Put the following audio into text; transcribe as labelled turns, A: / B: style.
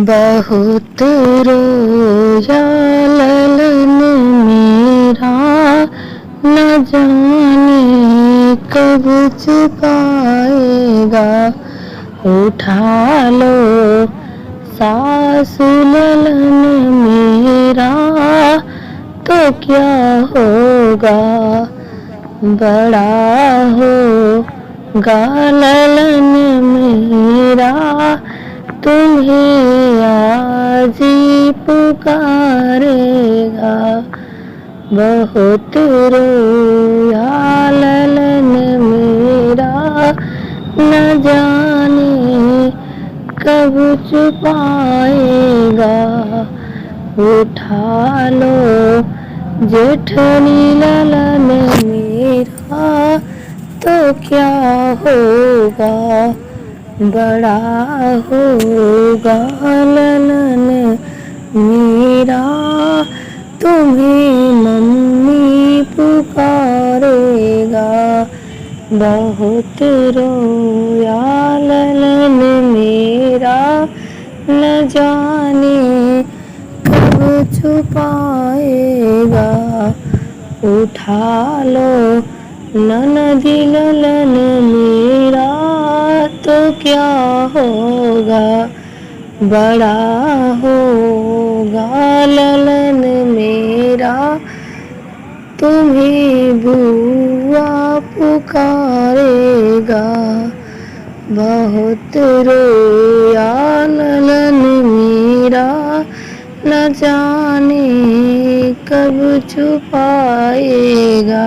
A: बहुत रोया ललन मेरा, न जाने कब चुकाएगा। उठा लो सासु ललन मेरा, तो क्या होगा, बड़ा होगा ललन मेरा, तुम्हें आज ही पुकारेगा। बहुत रोया ललन मेरा, न जाने कब छुपाएगा। उठा लो जेठनी ललन मेरा, तो क्या होगा, बड़ा होगा ललन मेरा, तुम्हें मम्मी पुकारेगा। बहुत रोया ललन मेरा, न जाने कब छुपाएगा। उठा लो ननदी ललन मेरा, तो क्या होगा, बड़ा होगा ललन मेरा, तुम्हें बुआ पुकारेगा। बहुत रोया ललन मेरा, न जाने कब छुपाएगा।